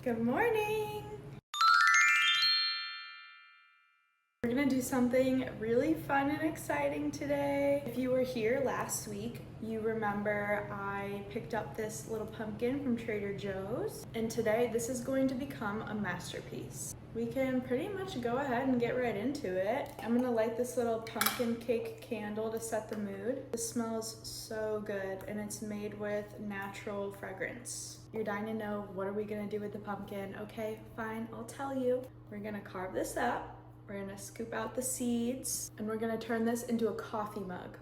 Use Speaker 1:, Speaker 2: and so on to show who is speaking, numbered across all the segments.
Speaker 1: Good morning! We're gonna do something really fun and exciting today. If you were here last week, you remember I picked up this little pumpkin from Trader Joe's, and today this is going to become a masterpiece. We can pretty much go ahead and get right into it. I'm gonna light this little pumpkin cake candle to set the mood. This smells so good, and it's made with natural fragrance. You're dying to know, what are we gonna do with the pumpkin? Okay, fine, I'll tell you. We're gonna carve this up. We're gonna scoop out the seeds, and we're gonna turn this into a coffee mug.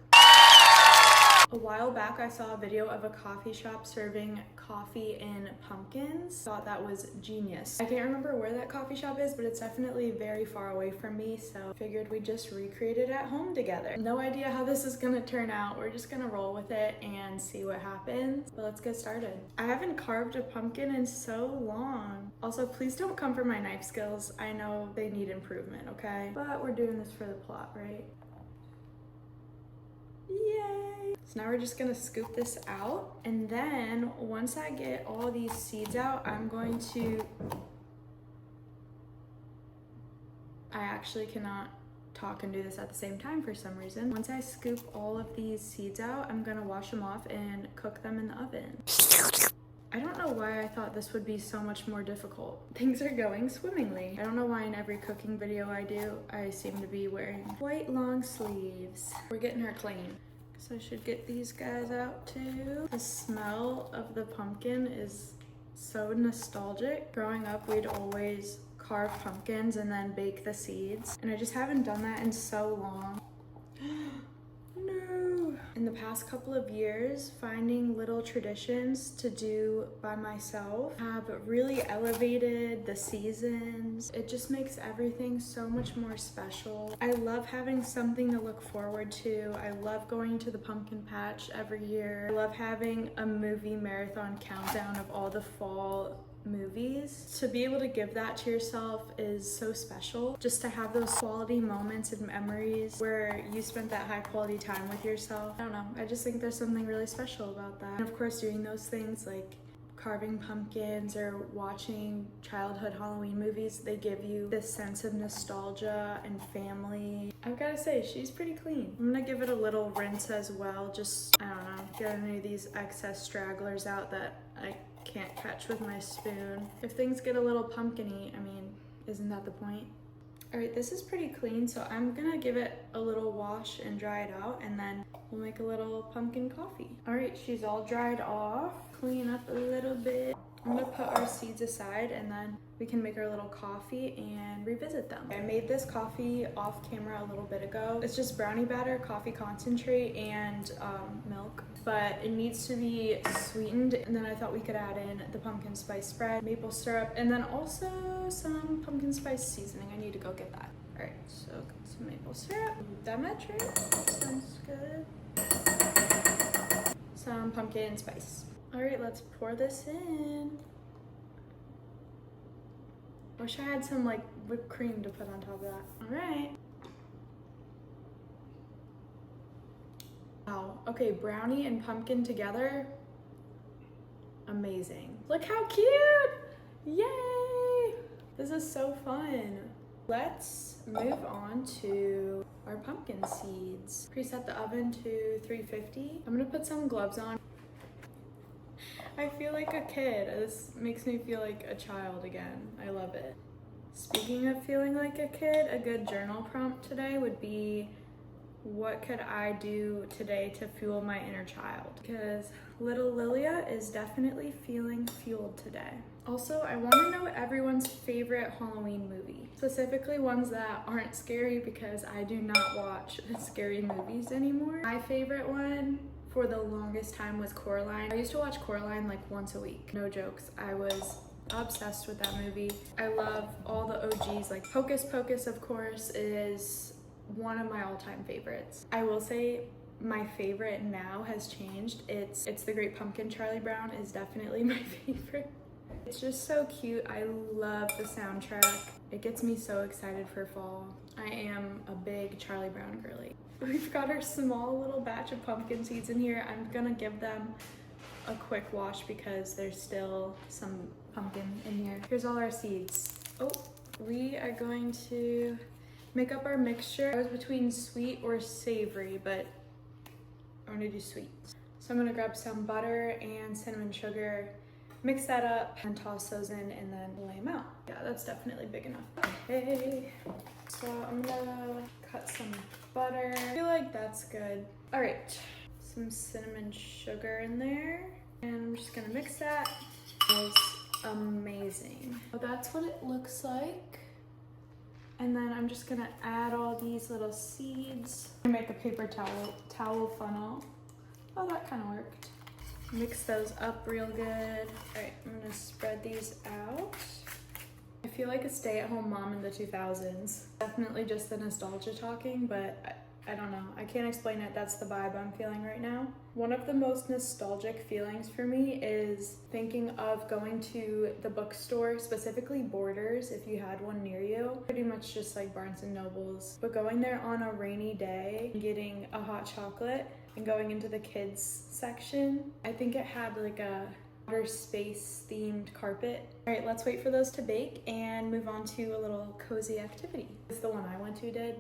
Speaker 1: A while back, I saw a video of a coffee shop serving coffee in pumpkins. Thought that was genius. I can't remember where that coffee shop is, but it's definitely very far away from me, so figured we'd just recreate it at home together. No idea how this is gonna turn out. We're just gonna roll with it and see what happens, but let's get started. I haven't carved a pumpkin in so long. Also, please don't come for my knife skills. I know they need improvement, okay? But we're doing this for the plot, right? Yay! So now we're just gonna scoop this out, and then once I get all these seeds out, I'm going to... I actually cannot talk and do this at the same time for some reason. Once I scoop all of these seeds out, I'm gonna wash them off and cook them in the oven. I don't know why I thought this would be so much more difficult. Things are going swimmingly. I don't know why in every cooking video I do, I seem to be wearing white long sleeves. We're getting her clean. So I should get these guys out too. The smell of the pumpkin is so nostalgic. Growing up, we'd always carve pumpkins and then bake the seeds. And I just haven't done that in so long. No. In the past couple of years, finding little traditions to do by myself have really elevated the seasons. It just makes everything so much more special. I love having something to look forward to. I love going to the pumpkin patch every year. I love having a movie marathon countdown of all the fall movies. To be able to give that to yourself is so special. Just to have those quality moments and memories where you spent that high quality time with yourself. I don't know, I just think there's something really special about that. And of course, doing those things like carving pumpkins or watching childhood Halloween movies, they give you this sense of nostalgia and family. I've gotta say, she's pretty clean. I'm gonna give it a little rinse as well, just, I don't know, get any of these excess stragglers out that I can't catch with my spoon. If things get a little pumpkin-y, I mean, isn't that the point? All right, this is pretty clean, so I'm gonna give it a little wash and dry it out, and then we'll make a little pumpkin coffee. All right, she's all dried off. Clean up a little bit. I'm gonna put our seeds aside, and then we can make our little coffee and revisit them. I made this coffee off camera a little bit ago. It's just brownie batter, coffee concentrate, and milk, but it needs to be sweetened. And then I thought we could add in the pumpkin spice spread, maple syrup, and then also some pumpkin spice seasoning. I need to go get that. All right, so some maple syrup. That much, right? Sounds good. Some pumpkin spice. All right, let's pour this in. Wish I had some like whipped cream to put on top of that. All right. Wow, okay, brownie and pumpkin together, amazing. Look how cute, yay! This is so fun. Let's move on to our pumpkin seeds. Preset the oven to 350. I'm gonna put some gloves on. I feel like a kid. This makes me feel like a child again. I love it. Speaking of feeling like a kid, a good journal prompt today would be, what could I do today to fuel my inner child? Because little Lilia is definitely feeling fueled today. Also, I want to know everyone's favorite Halloween movie, specifically ones that aren't scary, because I do not watch scary movies anymore. My favorite one for the longest time was Coraline. I used to watch Coraline like once a week. No jokes. I was obsessed with that movie. I love all the OGs, like Hocus Pocus, of course, is one of my all-time favorites. I will say my favorite now has changed. It's The Great Pumpkin. Charlie Brown is definitely my favorite. It's just so cute. I love the soundtrack. It gets me so excited for fall. I am a big Charlie Brown girly. We've got our small little batch of pumpkin seeds in here. I'm gonna give them a quick wash because there's still some pumpkin in here. Here's all our seeds. Oh, we are going to make up our mixture. I was between sweet or savory, but I want to do sweet. So I'm gonna grab some butter and cinnamon sugar, mix that up and toss those in and then lay them out. Yeah, that's definitely big enough. Okay, so I'm gonna cut some butter. I feel like that's good. All right, some cinnamon sugar in there. And I'm just gonna mix that. It's amazing. So that's what it looks like. And then I'm just gonna add all these little seeds. Make a paper towel funnel. Oh, that kind of worked. Mix those up real good. All right, I'm gonna spread these out. I feel like a stay-at-home mom in the 2000s. Definitely just the nostalgia talking, but I don't know. I can't explain it. That's the vibe I'm feeling right now. One of the most nostalgic feelings for me is thinking of going to the bookstore, specifically Borders, if you had one near you. Pretty much just like Barnes and Nobles. But going there on a rainy day, getting a hot chocolate, and going into the kids section. I think it had like a outer space themed carpet. All right, let's wait for those to bake and move on to a little cozy activity. It's the one I went to did.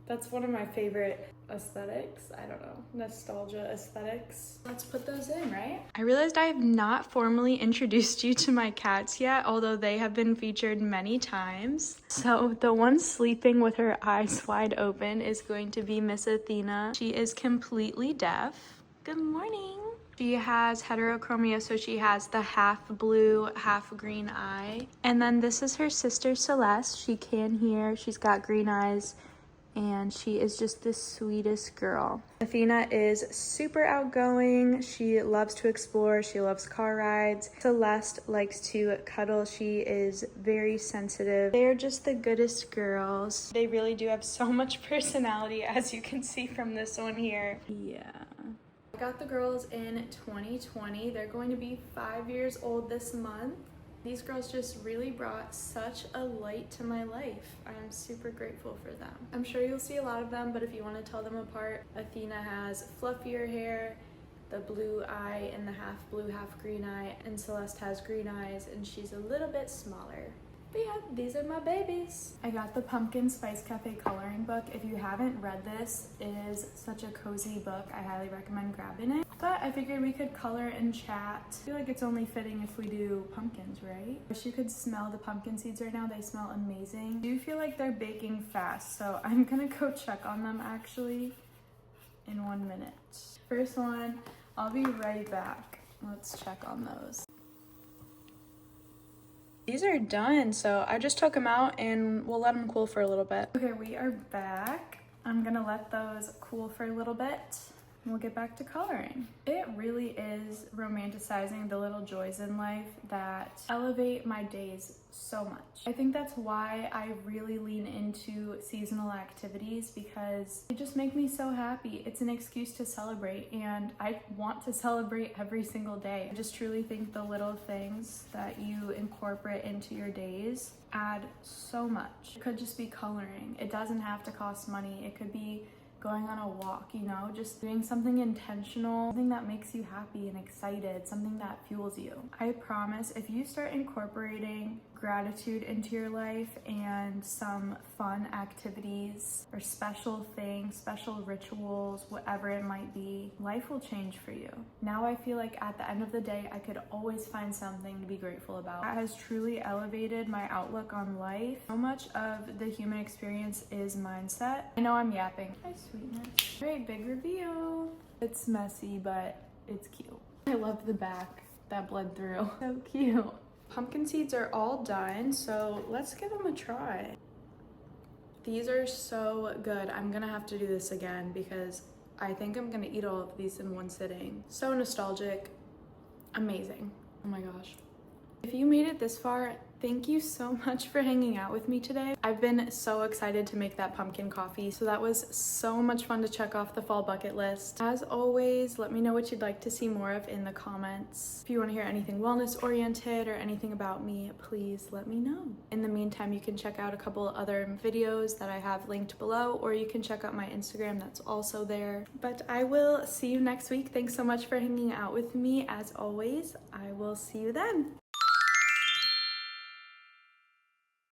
Speaker 1: That's one of my favorite aesthetics. I don't know, nostalgia aesthetics. Let's put those in, right? I realized I have not formally introduced you to my cats yet, although they have been featured many times. So the one sleeping with her eyes wide open is going to be Miss Athena. She is completely deaf. Good morning. She has heterochromia, so she has the half blue, half green eye. And then this is her sister Celeste. She can hear, she's got green eyes, and she is just the sweetest girl. Athena is super outgoing. She loves to explore. She loves car rides. Celeste likes to cuddle. She is very sensitive. They are just the goodest girls. They really do have so much personality, as you can see from this one here. Yeah. I got the girls in 2020. They're going to be 5 years old this month. These girls just really brought such a light to my life. I'm super grateful for them. I'm sure you'll see a lot of them, but if you want to tell them apart, Athena has fluffier hair, the blue eye and the half blue, half green eye, and Celeste has green eyes and she's a little bit smaller. But yeah, these are my babies. I got the Pumpkin Spice Cafe coloring book. If you haven't read this, it is such a cozy book. I highly recommend grabbing it. But I figured we could color and chat. I feel like it's only fitting if we do pumpkins, right? Wish you could smell the pumpkin seeds right now. They smell amazing. I do feel like they're baking fast, so I'm gonna go check on them actually in 1 minute. First one, I'll be right back. Let's check on those. These are done, so I just took them out and we'll let them cool for a little bit. Okay, we are back. I'm gonna let those cool for a little bit and we'll get back to coloring. It really is romanticizing the little joys in life that elevate my days so much. I think that's why I really lean into seasonal activities, because they just make me so happy. It's an excuse to celebrate, and I want to celebrate every single day. I just truly think the little things that you incorporate into your days add so much. It could just be coloring. It doesn't have to cost money. It could be going on a walk, you know, just doing something intentional, something that makes you happy and excited, something that fuels you. I promise if you start incorporating gratitude into your life and some fun activities or special things, special rituals, whatever it might be, life will change for you. Now I feel like at the end of the day, I could always find something to be grateful about. That has truly elevated my outlook on life. So much of the human experience is mindset. I know I'm yapping. Hi, sweetness. All right, big reveal. It's messy, but it's cute. I love the back that bled through. So cute. Pumpkin seeds are all done, so let's give them a try. These are so good. I'm gonna have to do this again because I think I'm gonna eat all of these in one sitting. So nostalgic, amazing. Oh my gosh. If you made it this far, thank you so much for hanging out with me today. I've been so excited to make that pumpkin coffee, so that was so much fun to check off the fall bucket list. As always, let me know what you'd like to see more of in the comments. If you want to hear anything wellness oriented or anything about me, please let me know. In the meantime, you can check out a couple other videos that I have linked below, or you can check out my Instagram, that's also there. But I will see you next week. Thanks so much for hanging out with me. As always, I will see you then.